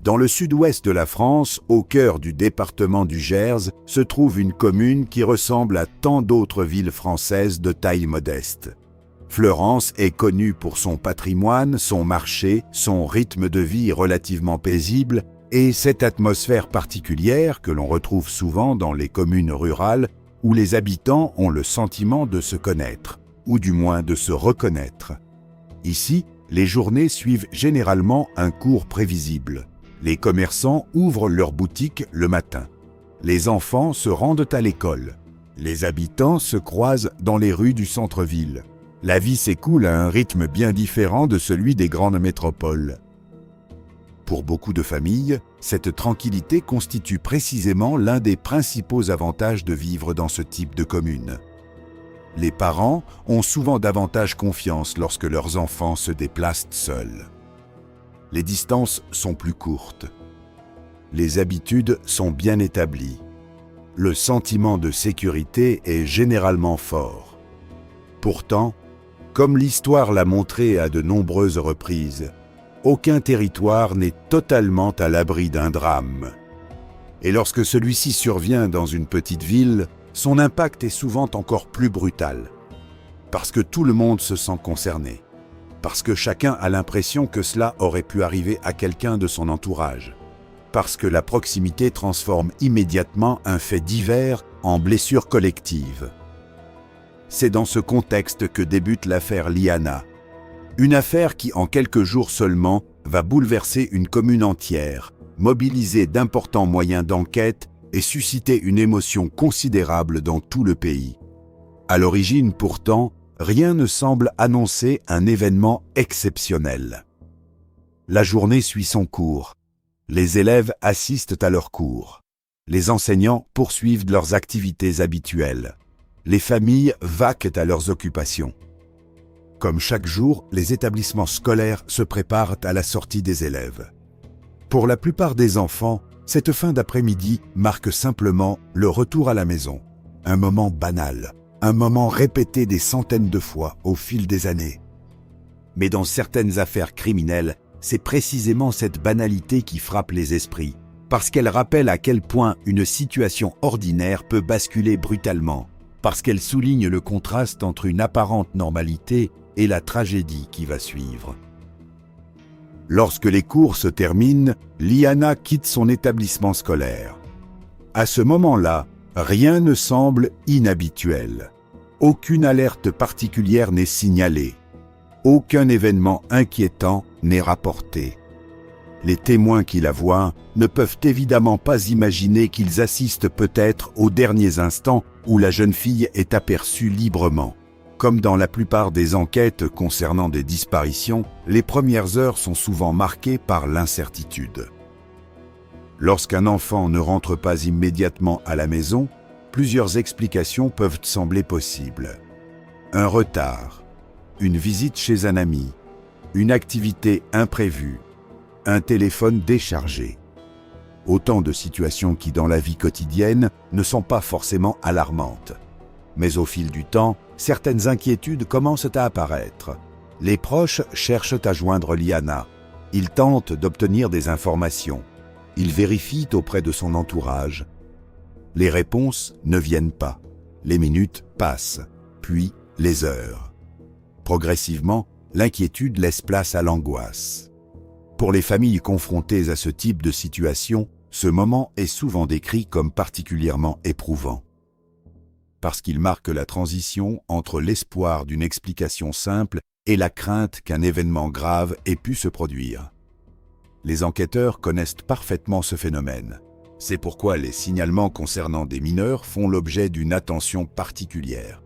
Dans le sud-ouest de la France, au cœur du département du Gers, se trouve une commune qui ressemble à tant d'autres villes françaises de taille modeste. Fleurance est connue pour son patrimoine, son marché, son rythme de vie relativement paisible et cette atmosphère particulière que l'on retrouve souvent dans les communes rurales où les habitants ont le sentiment de se connaître, ou du moins de se reconnaître. Ici, les journées suivent généralement un cours prévisible. Les commerçants ouvrent leurs boutiques le matin. Les enfants se rendent à l'école. Les habitants se croisent dans les rues du centre-ville. La vie s'écoule à un rythme bien différent de celui des grandes métropoles. Pour beaucoup de familles, cette tranquillité constitue précisément l'un des principaux avantages de vivre dans ce type de commune. Les parents ont souvent davantage confiance lorsque leurs enfants se déplacent seuls. Les distances sont plus courtes. Les habitudes sont bien établies. Le sentiment de sécurité est généralement fort. Pourtant, comme l'histoire l'a montré à de nombreuses reprises, aucun territoire n'est totalement à l'abri d'un drame. Et lorsque celui-ci survient dans une petite ville, son impact est souvent encore plus brutal. Parce que tout le monde se sent concerné. Parce que chacun a l'impression que cela aurait pu arriver à quelqu'un de son entourage. Parce que la proximité transforme immédiatement un fait divers en blessure collective. C'est dans ce contexte que débute l'affaire Liana. Une affaire qui, en quelques jours seulement, va bouleverser une commune entière, mobiliser d'importants moyens d'enquête et susciter une émotion considérable dans tout le pays. À l'origine, pourtant, rien ne semble annoncer un événement exceptionnel. La journée suit son cours. Les élèves assistent à leurs cours. Les enseignants poursuivent leurs activités habituelles. Les familles vaquent à leurs occupations. Comme chaque jour, les établissements scolaires se préparent à la sortie des élèves. Pour la plupart des enfants, cette fin d'après-midi marque simplement le retour à la maison. Un moment banal, un moment répété des centaines de fois au fil des années. Mais dans certaines affaires criminelles, c'est précisément cette banalité qui frappe les esprits, parce qu'elle rappelle à quel point une situation ordinaire peut basculer brutalement, parce qu'elle souligne le contraste entre une apparente normalité et la tragédie qui va suivre. Lorsque les cours se terminent, Liana quitte son établissement scolaire. À ce moment-là, rien ne semble inhabituel. Aucune alerte particulière n'est signalée. Aucun événement inquiétant n'est rapporté. Les témoins qui la voient ne peuvent évidemment pas imaginer qu'ils assistent peut-être aux derniers instants où la jeune fille est aperçue librement. Comme dans la plupart des enquêtes concernant des disparitions, les premières heures sont souvent marquées par l'incertitude. Lorsqu'un enfant ne rentre pas immédiatement à la maison, plusieurs explications peuvent sembler possibles. Un retard, une visite chez un ami, une activité imprévue, un téléphone déchargé. Autant de situations qui, dans la vie quotidienne, ne sont pas forcément alarmantes. Mais au fil du temps, certaines inquiétudes commencent à apparaître. Les proches cherchent à joindre Liana. Ils tentent d'obtenir des informations. Ils vérifient auprès de son entourage. Les réponses ne viennent pas. Les minutes passent, puis les heures. Progressivement, l'inquiétude laisse place à l'angoisse. Pour les familles confrontées à ce type de situation, ce moment est souvent décrit comme particulièrement éprouvant. Parce qu'il marque la transition entre l'espoir d'une explication simple et la crainte qu'un événement grave ait pu se produire. Les enquêteurs connaissent parfaitement ce phénomène. C'est pourquoi les signalements concernant des mineurs font l'objet d'une attention particulière.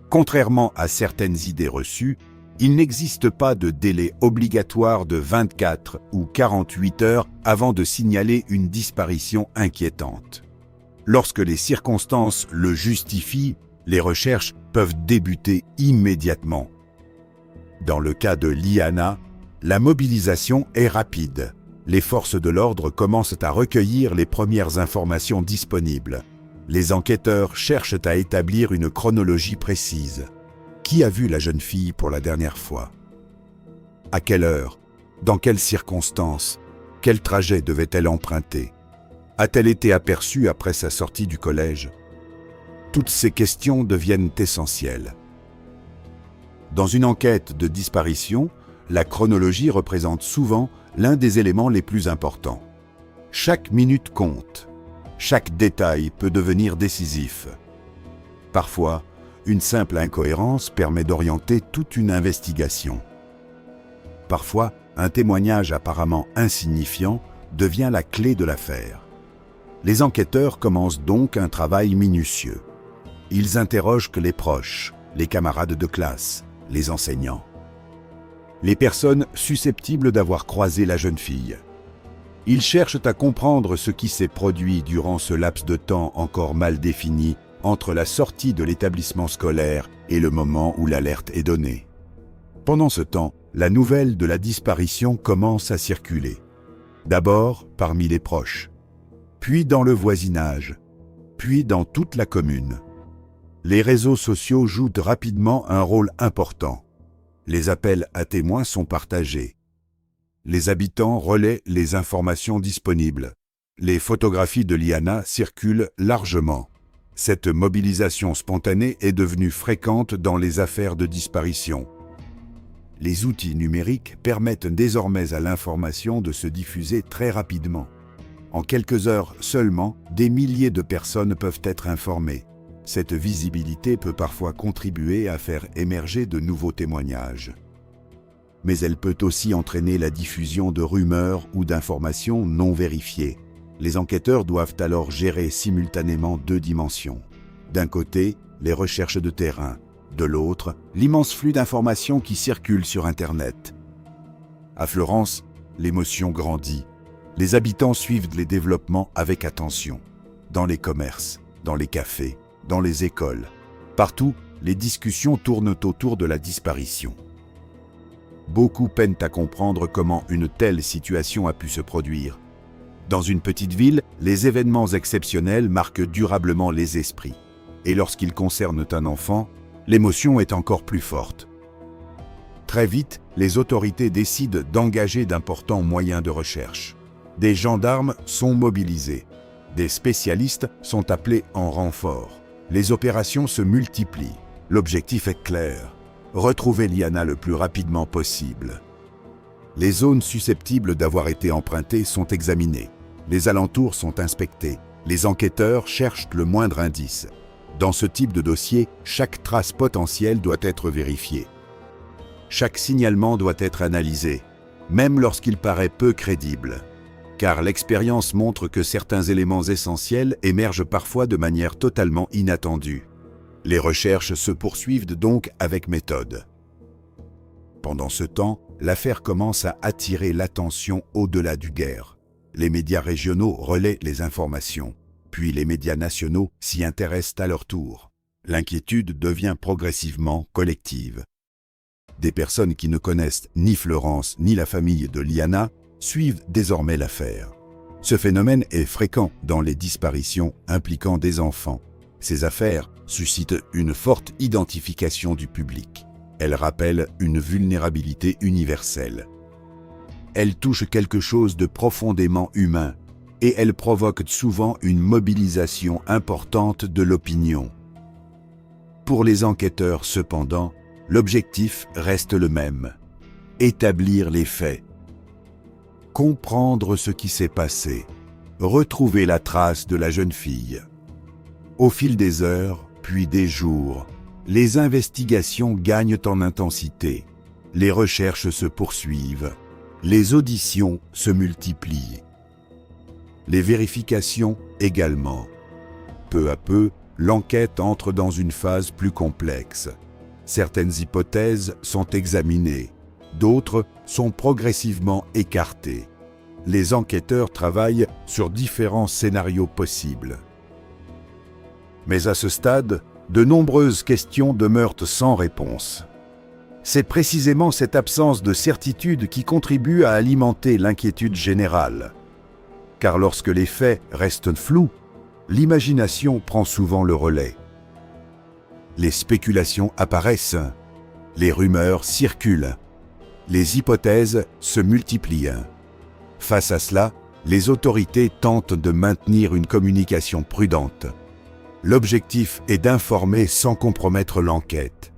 Contrairement à certaines idées reçues, il n'existe pas de délai obligatoire de 24 ou 48 heures avant de signaler une disparition inquiétante. Lorsque les circonstances le justifient, les recherches peuvent débuter immédiatement. Dans le cas de Liana, la mobilisation est rapide. Les forces de l'ordre commencent à recueillir les premières informations disponibles. Les enquêteurs cherchent à établir une chronologie précise. Qui a vu la jeune fille pour la dernière fois? À quelle heure? Dans quelles circonstances? Quel trajet devait-elle emprunter? A-t-elle été aperçue après sa sortie du collège? Toutes ces questions deviennent essentielles. Dans une enquête de disparition, la chronologie représente souvent l'un des éléments les plus importants. Chaque minute compte. Chaque détail peut devenir décisif. Parfois, une simple incohérence permet d'orienter toute une investigation. Parfois, un témoignage apparemment insignifiant devient la clé de l'affaire. Les enquêteurs commencent donc un travail minutieux. Ils interrogent les proches, les camarades de classe, les enseignants, les personnes susceptibles d'avoir croisé la jeune fille. Ils cherchent à comprendre ce qui s'est produit durant ce laps de temps encore mal défini entre la sortie de l'établissement scolaire et le moment où l'alerte est donnée. Pendant ce temps, la nouvelle de la disparition commence à circuler. D'abord parmi les proches, puis dans le voisinage, puis dans toute la commune. Les réseaux sociaux jouent rapidement un rôle important. Les appels à témoins sont partagés. Les habitants relaient les informations disponibles. Les photographies de Liana circulent largement. Cette mobilisation spontanée est devenue fréquente dans les affaires de disparition. Les outils numériques permettent désormais à l'information de se diffuser très rapidement. En quelques heures seulement, des milliers de personnes peuvent être informées. Cette visibilité peut parfois contribuer à faire émerger de nouveaux témoignages. Mais elle peut aussi entraîner la diffusion de rumeurs ou d'informations non vérifiées. Les enquêteurs doivent alors gérer simultanément deux dimensions. D'un côté, les recherches de terrain. De l'autre, l'immense flux d'informations qui circulent sur Internet. À Florence, l'émotion grandit. Les habitants suivent les développements avec attention. Dans les commerces, dans les cafés, dans les écoles. Partout, les discussions tournent autour de la disparition. Beaucoup peinent à comprendre comment une telle situation a pu se produire. Dans une petite ville, les événements exceptionnels marquent durablement les esprits. Et lorsqu'ils concernent un enfant, l'émotion est encore plus forte. Très vite, les autorités décident d'engager d'importants moyens de recherche. Des gendarmes sont mobilisés. Des spécialistes sont appelés en renfort. Les opérations se multiplient. L'objectif est clair: retrouver Liana le plus rapidement possible. Les zones susceptibles d'avoir été empruntées sont examinées. Les alentours sont inspectés. Les enquêteurs cherchent le moindre indice. Dans ce type de dossier, chaque trace potentielle doit être vérifiée. Chaque signalement doit être analysé, même lorsqu'il paraît peu crédible. Car l'expérience montre que certains éléments essentiels émergent parfois de manière totalement inattendue. Les recherches se poursuivent donc avec méthode. Pendant ce temps, l'affaire commence à attirer l'attention au-delà du Gers. Les médias régionaux relaient les informations, puis les médias nationaux s'y intéressent à leur tour. L'inquiétude devient progressivement collective. Des personnes qui ne connaissent ni Florence ni la famille de Liana suivent désormais l'affaire. Ce phénomène est fréquent dans les disparitions impliquant des enfants. Ces affaires suscitent une forte identification du public. Elles rappellent une vulnérabilité universelle. Elles touchent quelque chose de profondément humain et elles provoquent souvent une mobilisation importante de l'opinion. Pour les enquêteurs, cependant, l'objectif reste le même: établir les faits. Comprendre ce qui s'est passé, retrouver la trace de la jeune fille. Au fil des heures, puis des jours, les investigations gagnent en intensité, les recherches se poursuivent, les auditions se multiplient. Les vérifications également. Peu à peu, l'enquête entre dans une phase plus complexe. Certaines hypothèses sont examinées, d'autres sont progressivement écartées. Les enquêteurs travaillent sur différents scénarios possibles. Mais à ce stade, de nombreuses questions demeurent sans réponse. C'est précisément cette absence de certitude qui contribue à alimenter l'inquiétude générale. Car lorsque les faits restent flous, l'imagination prend souvent le relais. Les spéculations apparaissent, les rumeurs circulent, les hypothèses se multiplient. Face à cela, les autorités tentent de maintenir une communication prudente. L'objectif est d'informer sans compromettre l'enquête.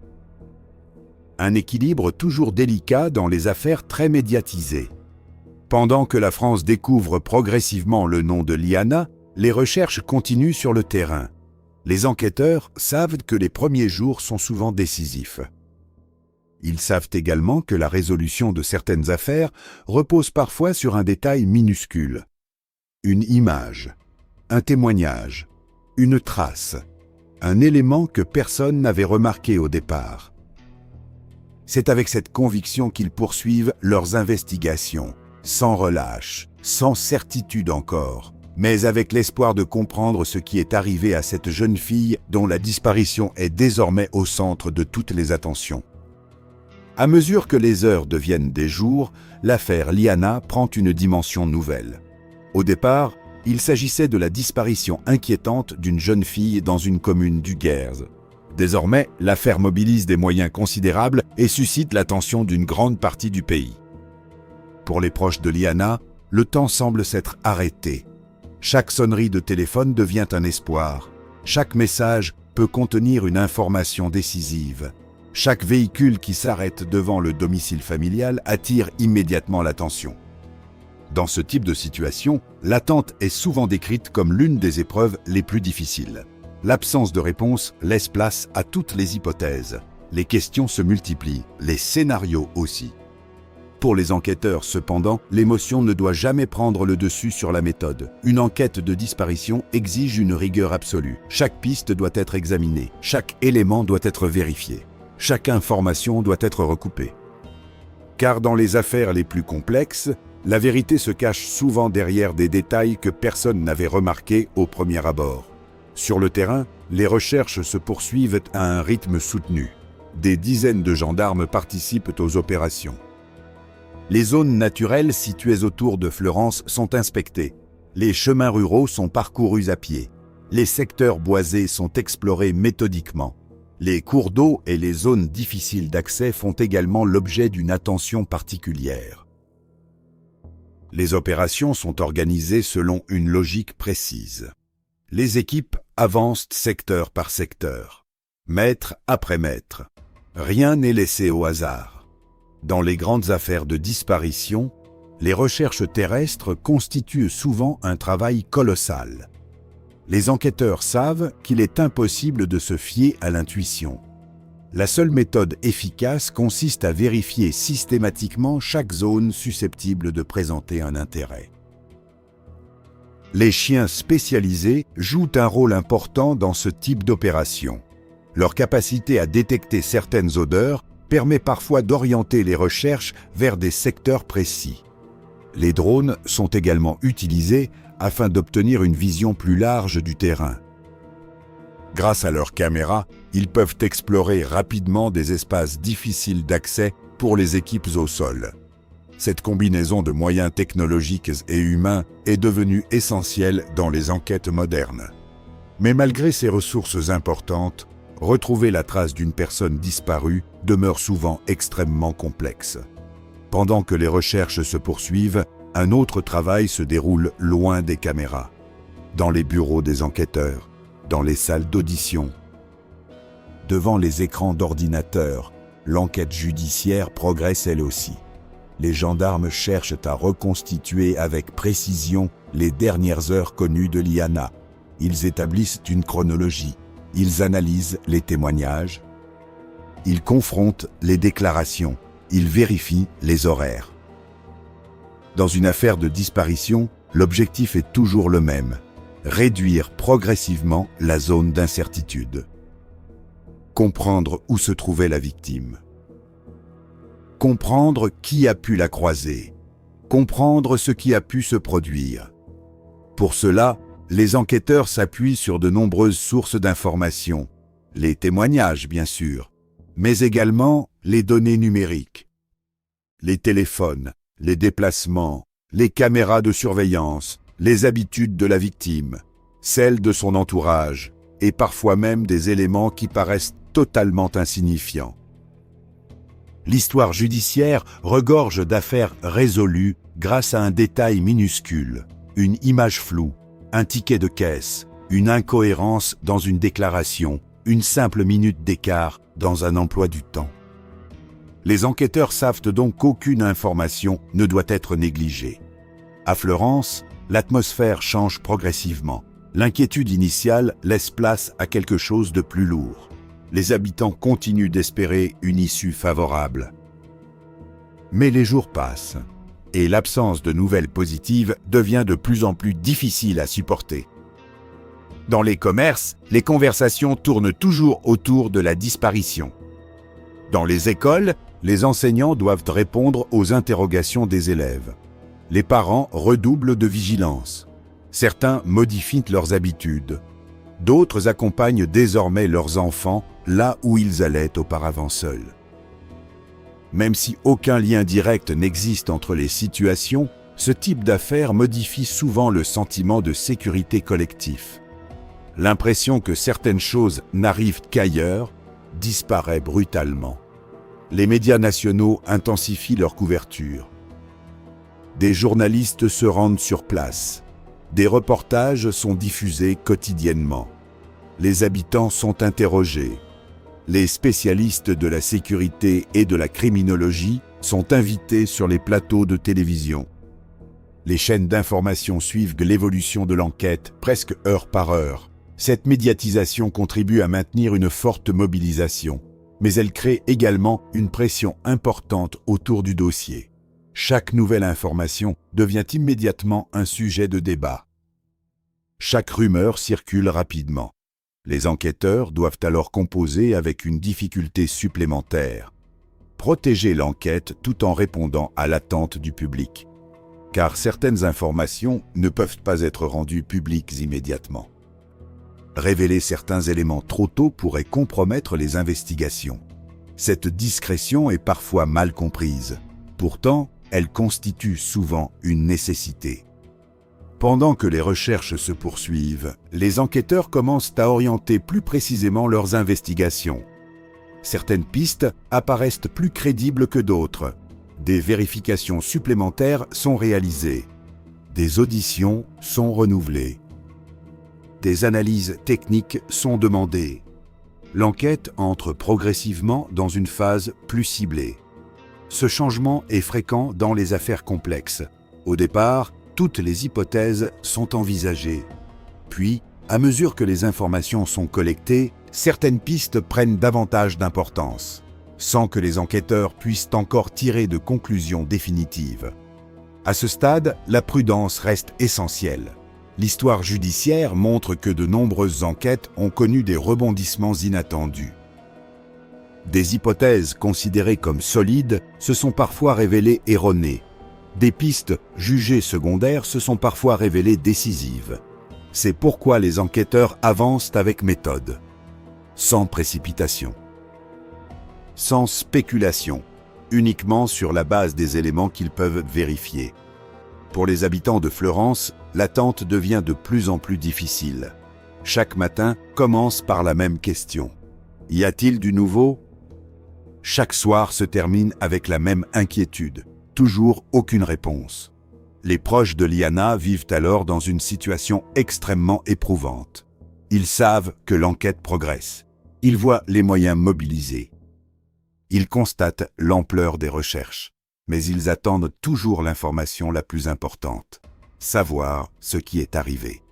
Un équilibre toujours délicat dans les affaires très médiatisées. Pendant que la France découvre progressivement le nom de Liana, les recherches continuent sur le terrain. Les enquêteurs savent que les premiers jours sont souvent décisifs. Ils savent également que la résolution de certaines affaires repose parfois sur un détail minuscule. Une image, un témoignage, une trace, un élément que personne n'avait remarqué au départ. C'est avec cette conviction qu'ils poursuivent leurs investigations, sans relâche, sans certitude encore, mais avec l'espoir de comprendre ce qui est arrivé à cette jeune fille dont la disparition est désormais au centre de toutes les attentions. À mesure que les heures deviennent des jours, l'affaire Liana prend une dimension nouvelle. Au départ, il s'agissait de la disparition inquiétante d'une jeune fille dans une commune du Gers. Désormais, l'affaire mobilise des moyens considérables et suscite l'attention d'une grande partie du pays. Pour les proches de Liana, le temps semble s'être arrêté. Chaque sonnerie de téléphone devient un espoir. Chaque message peut contenir une information décisive. Chaque véhicule qui s'arrête devant le domicile familial attire immédiatement l'attention. Dans ce type de situation, l'attente est souvent décrite comme l'une des épreuves les plus difficiles. L'absence de réponse laisse place à toutes les hypothèses. Les questions se multiplient, les scénarios aussi. Pour les enquêteurs, cependant, l'émotion ne doit jamais prendre le dessus sur la méthode. Une enquête de disparition exige une rigueur absolue. Chaque piste doit être examinée, chaque élément doit être vérifié. Chaque information doit être recoupée. Car dans les affaires les plus complexes, la vérité se cache souvent derrière des détails que personne n'avait remarqués au premier abord. Sur le terrain, les recherches se poursuivent à un rythme soutenu. Des dizaines de gendarmes participent aux opérations. Les zones naturelles situées autour de Fleurance sont inspectées. Les chemins ruraux sont parcourus à pied. Les secteurs boisés sont explorés méthodiquement. Les cours d'eau et les zones difficiles d'accès font également l'objet d'une attention particulière. Les opérations sont organisées selon une logique précise. Les équipes avancent secteur par secteur, mètre après mètre. Rien n'est laissé au hasard. Dans les grandes affaires de disparition, les recherches terrestres constituent souvent un travail colossal. Les enquêteurs savent qu'il est impossible de se fier à l'intuition. La seule méthode efficace consiste à vérifier systématiquement chaque zone susceptible de présenter un intérêt. Les chiens spécialisés jouent un rôle important dans ce type d'opération. Leur capacité à détecter certaines odeurs permet parfois d'orienter les recherches vers des secteurs précis. Les drones sont également utilisés afin d'obtenir une vision plus large du terrain. Grâce à leurs caméras, ils peuvent explorer rapidement des espaces difficiles d'accès pour les équipes au sol. Cette combinaison de moyens technologiques et humains est devenue essentielle dans les enquêtes modernes. Mais malgré ces ressources importantes, retrouver la trace d'une personne disparue demeure souvent extrêmement complexe. Pendant que les recherches se poursuivent, un autre travail se déroule loin des caméras, dans les bureaux des enquêteurs, dans les salles d'audition. Devant les écrans d'ordinateur, l'enquête judiciaire progresse elle aussi. Les gendarmes cherchent à reconstituer avec précision les dernières heures connues de Liana. Ils établissent une chronologie, ils analysent les témoignages, ils confrontent les déclarations, ils vérifient les horaires. Dans une affaire de disparition, l'objectif est toujours le même, réduire progressivement la zone d'incertitude. Comprendre où se trouvait la victime. Comprendre qui a pu la croiser. Comprendre ce qui a pu se produire. Pour cela, les enquêteurs s'appuient sur de nombreuses sources d'informations, les témoignages bien sûr, mais également les données numériques, les téléphones, les déplacements, les caméras de surveillance, les habitudes de la victime, celles de son entourage, et parfois même des éléments qui paraissent totalement insignifiants. L'histoire judiciaire regorge d'affaires résolues grâce à un détail minuscule, une image floue, un ticket de caisse, une incohérence dans une déclaration, une simple minute d'écart dans un emploi du temps. Les enquêteurs savent donc qu'aucune information ne doit être négligée. À Fleurance, l'atmosphère change progressivement. L'inquiétude initiale laisse place à quelque chose de plus lourd. Les habitants continuent d'espérer une issue favorable. Mais les jours passent, et l'absence de nouvelles positives devient de plus en plus difficile à supporter. Dans les commerces, les conversations tournent toujours autour de la disparition. Dans les écoles, les enseignants doivent répondre aux interrogations des élèves. Les parents redoublent de vigilance. Certains modifient leurs habitudes. D'autres accompagnent désormais leurs enfants là où ils allaient auparavant seuls. Même si aucun lien direct n'existe entre les situations, ce type d'affaires modifie souvent le sentiment de sécurité collectif. L'impression que certaines choses n'arrivent qu'ailleurs disparaît brutalement. Les médias nationaux intensifient leur couverture. Des journalistes se rendent sur place. Des reportages sont diffusés quotidiennement. Les habitants sont interrogés. Les spécialistes de la sécurité et de la criminologie sont invités sur les plateaux de télévision. Les chaînes d'information suivent l'évolution de l'enquête presque heure par heure. Cette médiatisation contribue à maintenir une forte mobilisation, mais elle crée également une pression importante autour du dossier. Chaque nouvelle information devient immédiatement un sujet de débat. Chaque rumeur circule rapidement. Les enquêteurs doivent alors composer avec une difficulté supplémentaire. Protéger l'enquête tout en répondant à l'attente du public. Car certaines informations ne peuvent pas être rendues publiques immédiatement. Révéler certains éléments trop tôt pourrait compromettre les investigations. Cette discrétion est parfois mal comprise. Pourtant, elle constitue souvent une nécessité. Pendant que les recherches se poursuivent, les enquêteurs commencent à orienter plus précisément leurs investigations. Certaines pistes apparaissent plus crédibles que d'autres. Des vérifications supplémentaires sont réalisées. Des auditions sont renouvelées. Des analyses techniques sont demandées. L'enquête entre progressivement dans une phase plus ciblée. Ce changement est fréquent dans les affaires complexes. Au départ, toutes les hypothèses sont envisagées. Puis, à mesure que les informations sont collectées, certaines pistes prennent davantage d'importance, sans que les enquêteurs puissent encore tirer de conclusions définitives. À ce stade, la prudence reste essentielle. L'histoire judiciaire montre que de nombreuses enquêtes ont connu des rebondissements inattendus. Des hypothèses considérées comme solides se sont parfois révélées erronées. Des pistes jugées secondaires se sont parfois révélées décisives. C'est pourquoi les enquêteurs avancent avec méthode, sans précipitation, sans spéculation, uniquement sur la base des éléments qu'ils peuvent vérifier. Pour les habitants de Fleurance, l'attente devient de plus en plus difficile. Chaque matin commence par la même question. Y a-t-il du nouveau ? Chaque soir se termine avec la même inquiétude. Toujours aucune réponse. Les proches de Liana vivent alors dans une situation extrêmement éprouvante. Ils savent que l'enquête progresse. Ils voient les moyens mobilisés. Ils constatent l'ampleur des recherches. Mais ils attendent toujours l'information la plus importante. Savoir ce qui est arrivé.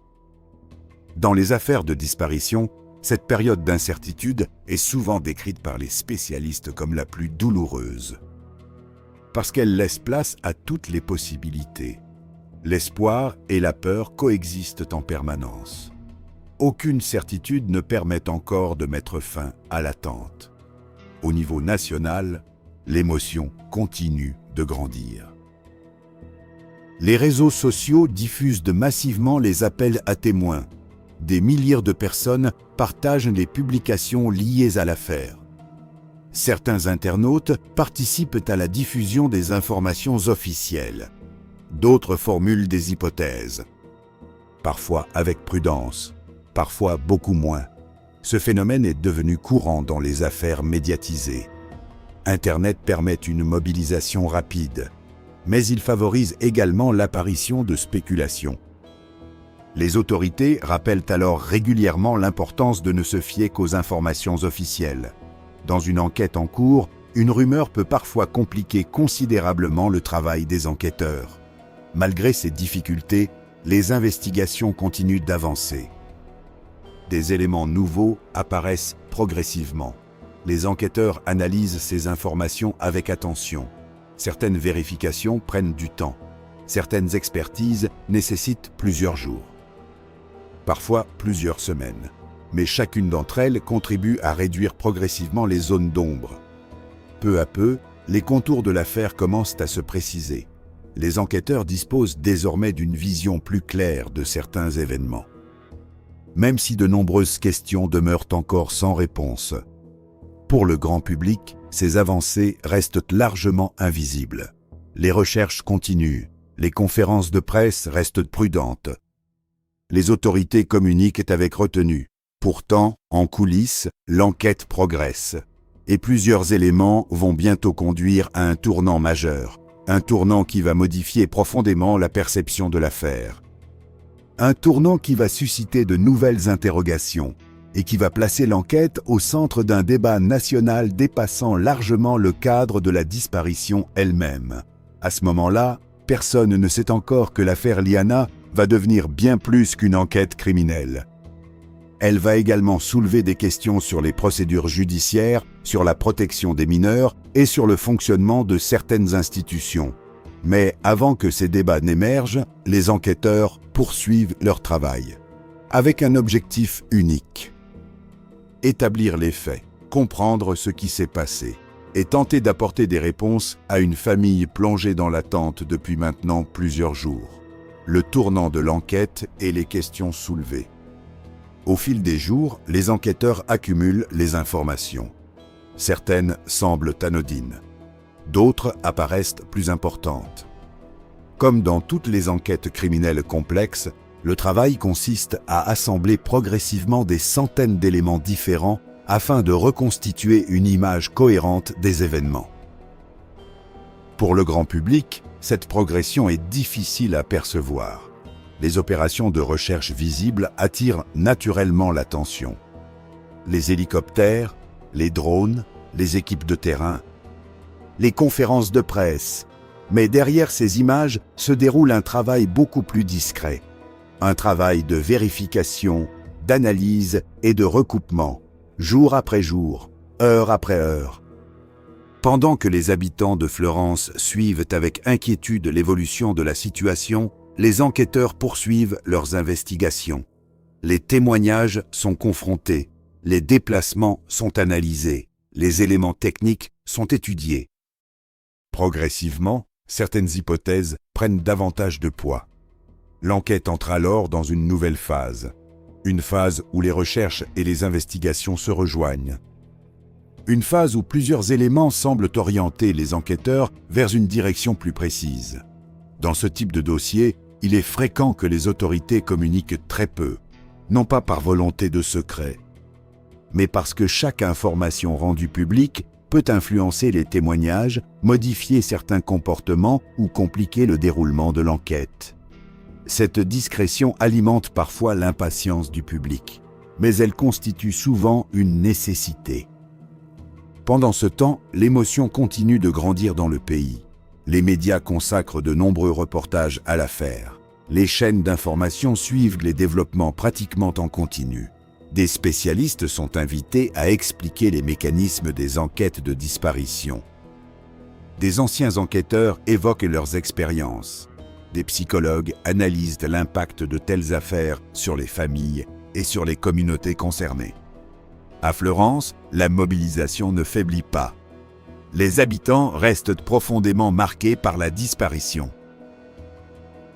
Dans les affaires de disparition, cette période d'incertitude est souvent décrite par les spécialistes comme la plus douloureuse. Parce qu'elle laisse place à toutes les possibilités. L'espoir et la peur coexistent en permanence. Aucune certitude ne permet encore de mettre fin à l'attente. Au niveau national, l'émotion continue de grandir. Les réseaux sociaux diffusent massivement les appels à témoins. Des milliers de personnes partagent les publications liées à l'affaire. Certains internautes participent à la diffusion des informations officielles. D'autres formulent des hypothèses. Parfois avec prudence, parfois beaucoup moins. Ce phénomène est devenu courant dans les affaires médiatisées. Internet permet une mobilisation rapide. mais il favorise également l'apparition de spéculations. Les autorités rappellent alors régulièrement l'importance de ne se fier qu'aux informations officielles. Dans une enquête en cours, une rumeur peut parfois compliquer considérablement le travail des enquêteurs. Malgré ces difficultés, les investigations continuent d'avancer. Des éléments nouveaux apparaissent progressivement. Les enquêteurs analysent ces informations avec attention. Certaines vérifications prennent du temps. Certaines expertises nécessitent plusieurs jours. Parfois plusieurs semaines. Mais chacune d'entre elles contribue à réduire progressivement les zones d'ombre. Peu à peu, les contours de l'affaire commencent à se préciser. Les enquêteurs disposent désormais d'une vision plus claire de certains événements. Même si de nombreuses questions demeurent encore sans réponse. Pour le grand public, ces avancées restent largement invisibles. Les recherches continuent, les conférences de presse restent prudentes. Les autorités communiquent avec retenue. Pourtant, en coulisses, l'enquête progresse. Et plusieurs éléments vont bientôt conduire à un tournant majeur. Un tournant qui va modifier profondément la perception de l'affaire. Un tournant qui va susciter de nouvelles interrogations et qui va placer l'enquête au centre d'un débat national dépassant largement le cadre de la disparition elle-même. À ce moment-là, personne ne sait encore que l'affaire Liana va devenir bien plus qu'une enquête criminelle. Elle va également soulever des questions sur les procédures judiciaires, sur la protection des mineurs et sur le fonctionnement de certaines institutions. Mais avant que ces débats n'émergent, les enquêteurs poursuivent leur travail. Avec un objectif unique. Établir les faits, comprendre ce qui s'est passé et tenter d'apporter des réponses à une famille plongée dans l'attente depuis maintenant plusieurs jours. Le tournant de l'enquête et les questions soulevées. Au fil des jours, les enquêteurs accumulent les informations. Certaines semblent anodines. D'autres apparaissent plus importantes. Comme dans toutes les enquêtes criminelles complexes, le travail consiste à assembler progressivement des centaines d'éléments différents afin de reconstituer une image cohérente des événements. Pour le grand public, cette progression est difficile à percevoir. Les opérations de recherche visibles attirent naturellement l'attention. Les hélicoptères, les drones, les équipes de terrain, les conférences de presse. Mais derrière ces images se déroule un travail beaucoup plus discret. Un travail de vérification, d'analyse et de recoupement, jour après jour, heure après heure. Pendant que les habitants de Fleurance suivent avec inquiétude l'évolution de la situation, les enquêteurs poursuivent leurs investigations. Les témoignages sont confrontés, les déplacements sont analysés, les éléments techniques sont étudiés. Progressivement, certaines hypothèses prennent davantage de poids. L'enquête entre alors dans une nouvelle phase. Une phase où les recherches et les investigations se rejoignent. Une phase où plusieurs éléments semblent orienter les enquêteurs vers une direction plus précise. Dans ce type de dossier, il est fréquent que les autorités communiquent très peu, non pas par volonté de secret, mais parce que chaque information rendue publique peut influencer les témoignages, modifier certains comportements ou compliquer le déroulement de l'enquête. Cette discrétion alimente parfois l'impatience du public, mais elle constitue souvent une nécessité. Pendant ce temps, l'émotion continue de grandir dans le pays. Les médias consacrent de nombreux reportages à l'affaire. Les chaînes d'information suivent les développements pratiquement en continu. Des spécialistes sont invités à expliquer les mécanismes des enquêtes de disparition. Des anciens enquêteurs évoquent leurs expériences. Des psychologues analysent l'impact de telles affaires sur les familles et sur les communautés concernées. À Fleurance, la mobilisation ne faiblit pas. Les habitants restent profondément marqués par la disparition.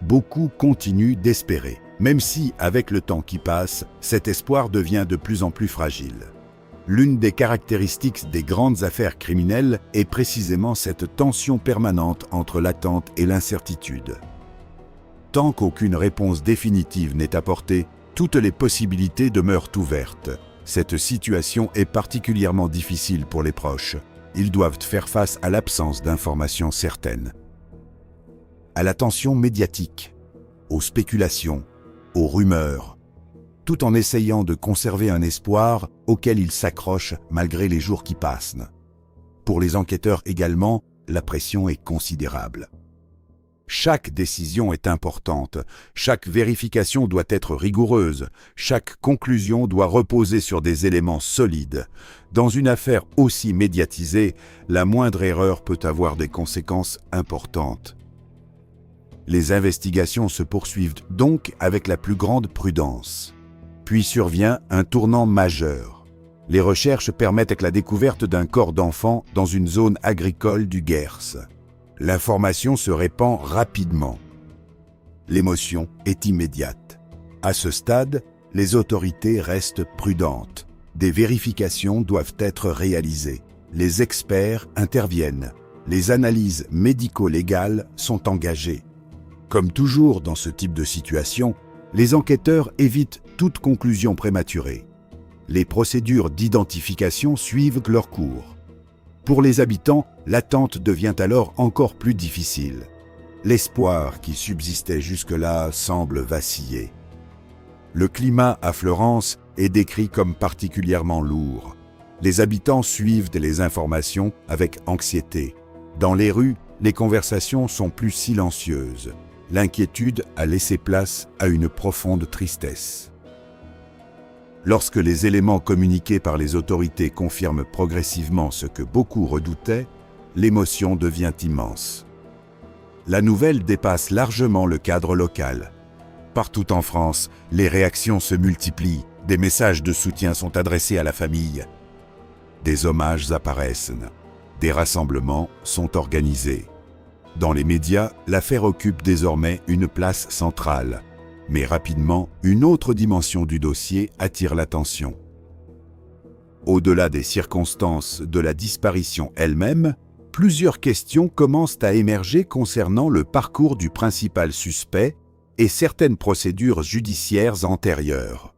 Beaucoup continuent d'espérer, même si, avec le temps qui passe, cet espoir devient de plus en plus fragile. L'une des caractéristiques des grandes affaires criminelles est précisément cette tension permanente entre l'attente et l'incertitude. Tant qu'aucune réponse définitive n'est apportée, toutes les possibilités demeurent ouvertes. Cette situation est particulièrement difficile pour les proches. Ils doivent faire face à l'absence d'informations certaines. à la tension médiatique, aux spéculations, aux rumeurs, tout en essayant de conserver un espoir auquel ils s'accrochent malgré les jours qui passent. Pour les enquêteurs également, la pression est considérable. Chaque décision est importante, chaque vérification doit être rigoureuse, chaque conclusion doit reposer sur des éléments solides. Dans une affaire aussi médiatisée, la moindre erreur peut avoir des conséquences importantes. Les investigations se poursuivent donc avec la plus grande prudence. Puis survient un tournant majeur. Les recherches permettent la découverte d'un corps d'enfant dans une zone agricole du Gers. L'information se répand rapidement. L'émotion est immédiate. À ce stade, les autorités restent prudentes. Des vérifications doivent être réalisées. Les experts interviennent. Les analyses médico-légales sont engagées. Comme toujours dans ce type de situation, les enquêteurs évitent toute conclusion prématurée. Les procédures d'identification suivent leur cours. Pour les habitants, l'attente devient alors encore plus difficile. L'espoir qui subsistait jusque-là semble vaciller. Le climat à Fleurance est décrit comme particulièrement lourd. Les habitants suivent les informations avec anxiété. Dans les rues, les conversations sont plus silencieuses. L'inquiétude a laissé place à une profonde tristesse. Lorsque les éléments communiqués par les autorités confirment progressivement ce que beaucoup redoutaient, l'émotion devient immense. La nouvelle dépasse largement le cadre local. Partout en France, les réactions se multiplient, des messages de soutien sont adressés à la famille. Des hommages apparaissent, des rassemblements sont organisés. Dans les médias, l'affaire occupe désormais une place centrale. Mais rapidement, une autre dimension du dossier attire l'attention. Au-delà des circonstances de la disparition elle-même, plusieurs questions commencent à émerger concernant le parcours du principal suspect et certaines procédures judiciaires antérieures.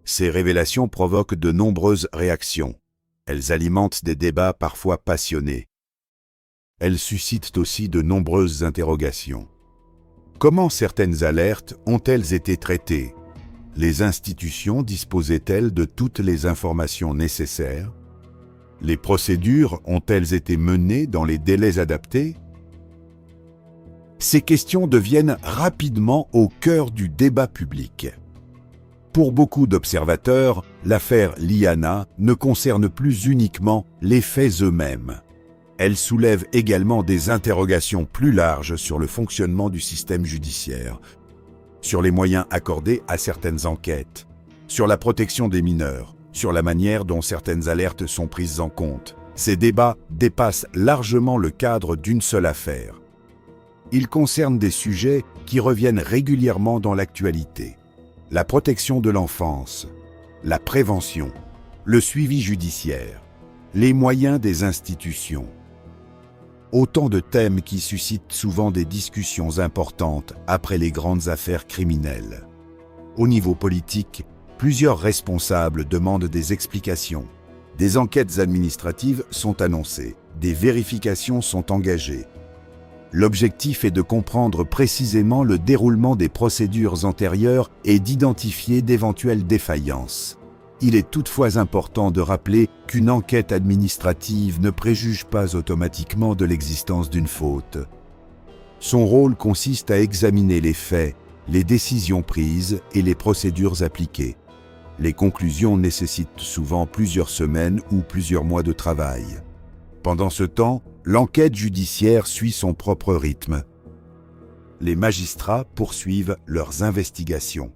Ces révélations provoquent de nombreuses réactions. Elles alimentent des débats parfois passionnés. Elles suscitent aussi de nombreuses interrogations. Comment certaines alertes ont-elles été traitées? Les institutions disposaient-elles de toutes les informations nécessaires? Les procédures ont-elles été menées dans les délais adaptés? Ces questions deviennent rapidement au cœur du débat public. Pour beaucoup d'observateurs, l'affaire Liana ne concerne plus uniquement les faits eux-mêmes. Elle soulève également des interrogations plus larges sur le fonctionnement du système judiciaire, sur les moyens accordés à certaines enquêtes, sur la protection des mineurs, sur la manière dont certaines alertes sont prises en compte. Ces débats dépassent largement le cadre d'une seule affaire. Ils concernent des sujets qui reviennent régulièrement dans l'actualité. La protection de l'enfance, la prévention, le suivi judiciaire, les moyens des institutions. Autant de thèmes qui suscitent souvent des discussions importantes après les grandes affaires criminelles. Au niveau politique, plusieurs responsables demandent des explications. Des enquêtes administratives sont annoncées, des vérifications sont engagées. L'objectif est de comprendre précisément le déroulement des procédures antérieures et d'identifier d'éventuelles défaillances. Il est toutefois important de rappeler qu'une enquête administrative ne préjuge pas automatiquement de l'existence d'une faute. Son rôle consiste à examiner les faits, les décisions prises et les procédures appliquées. Les conclusions nécessitent souvent plusieurs semaines ou plusieurs mois de travail. Pendant ce temps, l'enquête judiciaire suit son propre rythme. Les magistrats poursuivent leurs investigations.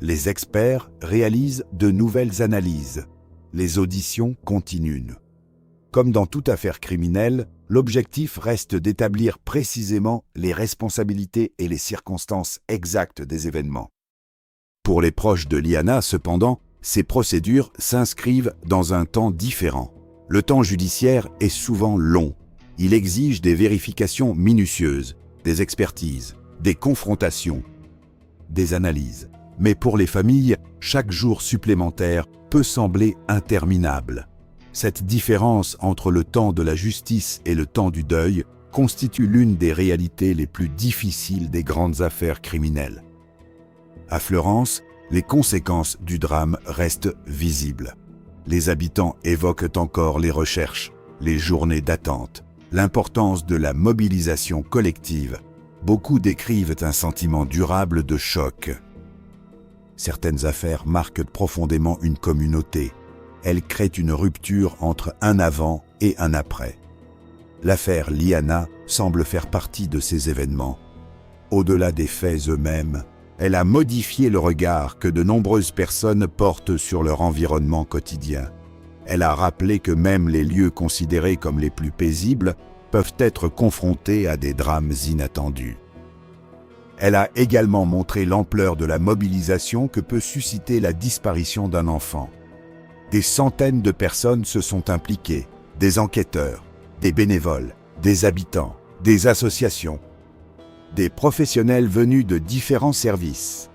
Les experts réalisent de nouvelles analyses. Les auditions continuent. Comme dans toute affaire criminelle, l'objectif reste d'établir précisément les responsabilités et les circonstances exactes des événements. Pour les proches de Liana, cependant, ces procédures s'inscrivent dans un temps différent. Le temps judiciaire est souvent long. Il exige des vérifications minutieuses, des expertises, des confrontations, des analyses. Mais pour les familles, chaque jour supplémentaire peut sembler interminable. Cette différence entre le temps de la justice et le temps du deuil constitue l'une des réalités les plus difficiles des grandes affaires criminelles. À Fleurance, les conséquences du drame restent visibles. Les habitants évoquent encore les recherches, les journées d'attente, l'importance de la mobilisation collective. Beaucoup décrivent un sentiment durable de choc. Certaines affaires marquent profondément une communauté. Elles créent une rupture entre un avant et un après. L'affaire Liana semble faire partie de ces événements. Au-delà des faits eux-mêmes, elle a modifié le regard que de nombreuses personnes portent sur leur environnement quotidien. Elle a rappelé que même les lieux considérés comme les plus paisibles peuvent être confrontés à des drames inattendus. Elle a également montré l'ampleur de la mobilisation que peut susciter la disparition d'un enfant. Des centaines de personnes se sont impliquées, des enquêteurs, des bénévoles, des habitants, des associations, des professionnels venus de différents services,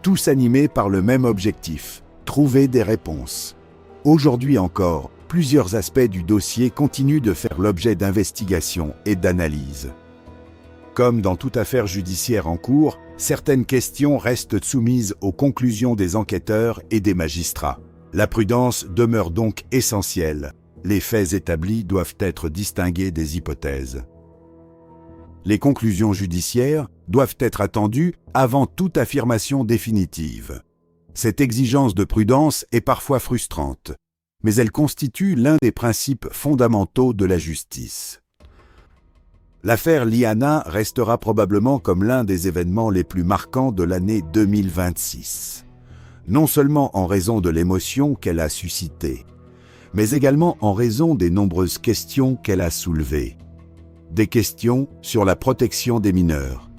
tous animés par le même objectif, trouver des réponses. Aujourd'hui encore, plusieurs aspects du dossier continuent de faire l'objet d'investigations et d'analyses. Comme dans toute affaire judiciaire en cours, certaines questions restent soumises aux conclusions des enquêteurs et des magistrats. La prudence demeure donc essentielle. Les faits établis doivent être distingués des hypothèses. Les conclusions judiciaires doivent être attendues avant toute affirmation définitive. Cette exigence de prudence est parfois frustrante, mais elle constitue l'un des principes fondamentaux de la justice. L'affaire Liana restera probablement comme l'un des événements les plus marquants de l'année 2026. Non seulement en raison de l'émotion qu'elle a suscitée, mais également en raison des nombreuses questions qu'elle a soulevées. Des questions sur la protection des mineurs,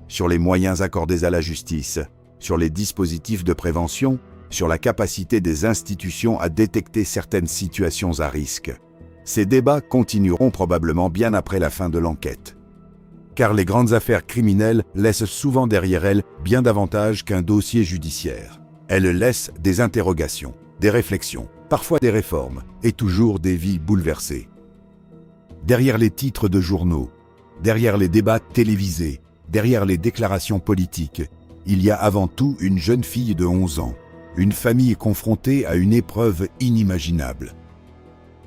sur les moyens accordés à la justice, sur les dispositifs de prévention, sur la capacité des institutions à détecter certaines situations à risque. Ces débats continueront probablement bien après la fin de l'enquête. Car les grandes affaires criminelles laissent souvent derrière elles bien davantage qu'un dossier judiciaire. Elles laissent des interrogations, des réflexions, parfois des réformes, et toujours des vies bouleversées. Derrière les titres de journaux, derrière les débats télévisés, derrière les déclarations politiques, il y a avant tout une jeune fille de 11 ans, une famille confrontée à une épreuve inimaginable,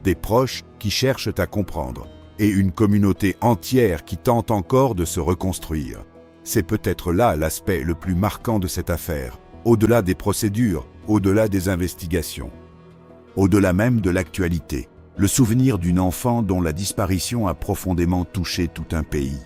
des proches qui cherchent à comprendre, et une communauté entière qui tente encore de se reconstruire. C'est peut-être là l'aspect le plus marquant de cette affaire, au-delà des procédures, au-delà des investigations, au-delà même de l'actualité. Le souvenir d'une enfant dont la disparition a profondément touché tout un pays.